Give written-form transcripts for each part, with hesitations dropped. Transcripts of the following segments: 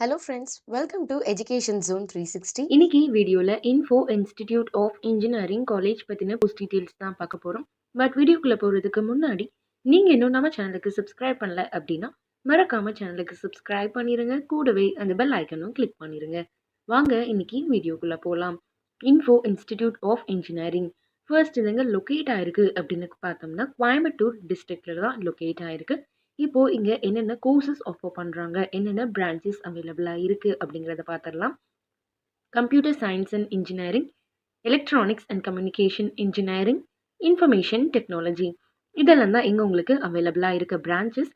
Hello friends, welcome to Education Zone 360. இன்னைக்கு வீடியோவில் info institute of engineering college பற்றின post details தான் பார்க்க போகிறோம். பட் வீடியோக்குள்ளே போகிறதுக்கு முன்னாடி நீங்கள் இன்னும் நம்ம சேனலுக்கு சப்ஸ்கிரைப் பண்ணல அப்படின்னா மறக்காமல் சேனலுக்கு சப்ஸ்கிரைப் பண்ணிடுங்க. கூடவே அந்த பெல் ஐக்கனும் கிளிக் பண்ணிடுங்க. வாங்க இன்னைக்கு வீடியோக்குள்ளே போகலாம். Info institute of engineering first இதுங்க லொக்கேட் ஆயிருக்கு அப்படின்னு பார்த்தோம்னா கோயம்புத்தூர் டிஸ்ட்ரிக்டில் தான் லொக்கேட் ஆயிருக்கு. இப்போ இங்க என்னென்ன கோர்சஸ் ஆஃபர் பண்றாங்க, என்னென்ன பிரான்ச்சஸ் அவைலபிளா இருக்கு அப்படிங்கறத பார்த்துடலாம். Computer science and engineering, electronics and communication engineering, information technology இதெல்லாம் தான் இங்க உங்களுக்கு அவைலபிளா இருக்க பிரான்ச்சஸ்.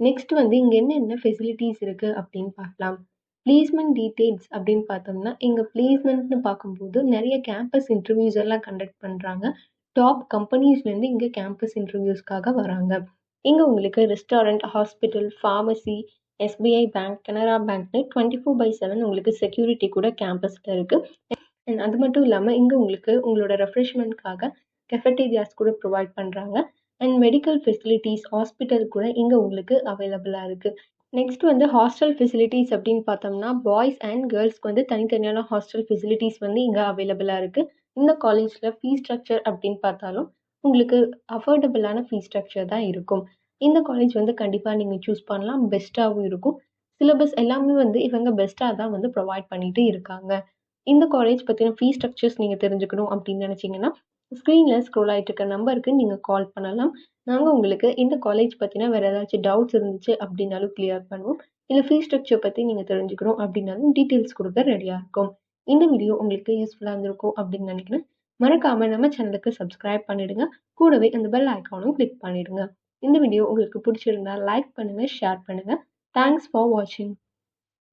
நெக்ஸ்ட் இங்க என்னென்ன ஃபெசிலிட்டிஸ் இருக்கு அப்படின்னு பார்க்கலாம். பிளேஸ்மெண்ட் டீட்டெயில்ஸ் அப்படின்னு பார்த்தோம்னா இங்க பிளேஸ்மெண்ட்னு பார்க்கும்போது நிறைய கேம்பஸ் இன்டர்வியூஸ் எல்லாம் கண்டக்ட் பண்றாங்க. டாப் கம்பெனிஸ்லேருந்து இங்க கேம்பஸ் இன்டர்வியூஸ்க்காக வராங்க. இங்க உங்களுக்கு restaurant, hospital, pharmacy, SBI bank, Canara பேங்க்னு 24/7 உங்களுக்கு செக்யூரிட்டி கூட கேம்பஸ்ல இருக்கு. அண்ட் அது மட்டும் இல்லாமல் இங்கே உங்களுக்கு உங்களோட ரெஃப்ரெஷ்மெண்ட்காக கெஃபட்டேரியாஸ் கூட ப்ரொவைட் பண்ணுறாங்க. அண்ட் மெடிக்கல் ஃபெசிலிட்டிஸ், ஹாஸ்பிட்டல் கூட இங்கே உங்களுக்கு அவைலபிளாக இருக்குது. நெக்ஸ்ட் ஹாஸ்டல் ஃபெசிலிட்டிஸ் அப்படின்னு பார்த்தோம்னா பாய்ஸ் அண்ட் கேர்ள்ஸ்க்கு தனித்தனியான ஹாஸ்டல் ஃபெசிலிட்டிஸ் இங்கே அவைலபிளாக இருக்குது. இந்த காலேஜில் ஃபீஸ் ஸ்ட்ரக்சர் அப்படின்னு பார்த்தாலும் உங்களுக்கு அஃபோர்டபுளான ஃபீஸ் ஸ்ட்ரக்சர் தான் இருக்கும். இந்த காலேஜ் கண்டிப்பாக நீங்கள் சூஸ் பண்ணலாம். பெஸ்ட்டாகவும் இருக்கும். சிலபஸ் எல்லாமே இவங்க பெஸ்ட்டாக தான் ப்ரொவைட் பண்ணிட்டு இருக்காங்க. இந்த காலேஜ் பற்றின ஃபீஸ் ஸ்ட்ரக்சர்ஸ் நீங்கள் தெரிஞ்சுக்கணும் அப்படின்னு நினச்சிங்கன்னா ஸ்க்ரீனில் ஸ்க்ரோல் ஆகிட்டு இருக்க நம்பருக்கு நீங்கள் கால் பண்ணலாம். நாங்கள் உங்களுக்கு இந்த காலேஜ் பற்றின வேறு ஏதாச்சும் டவுட்ஸ் இருந்துச்சு அப்படின்னாலும் கிளியர் பண்ணுவோம். இல்லை ஃபீஸ் ஸ்ட்ரக்சர் பற்றி நீங்கள் தெரிஞ்சுக்கணும் அப்படின்னாலும் டீட்டெயில்ஸ் கொடுக்க ரெடியாக இருக்கும். இந்த வீடியோ உங்களுக்கு யூஸ்ஃபுல்லாக இருந்திருக்கும் அப்படின்னு நினைக்கிறேன். மறக்காமல் நம்ம சேனலுக்கு சப்ஸ்கிரைப் பண்ணிடுங்க. கூடவே அந்த பெல் ஐக்கானும் கிளிக் பண்ணிடுங்க. இந்த வீடியோ உங்களுக்கு பிடிச்சிருந்தா லைக் பண்ணுங்கள், ஷேர் பண்ணுங்கள். தேங்க்ஸ் ஃபார் வாட்சிங்.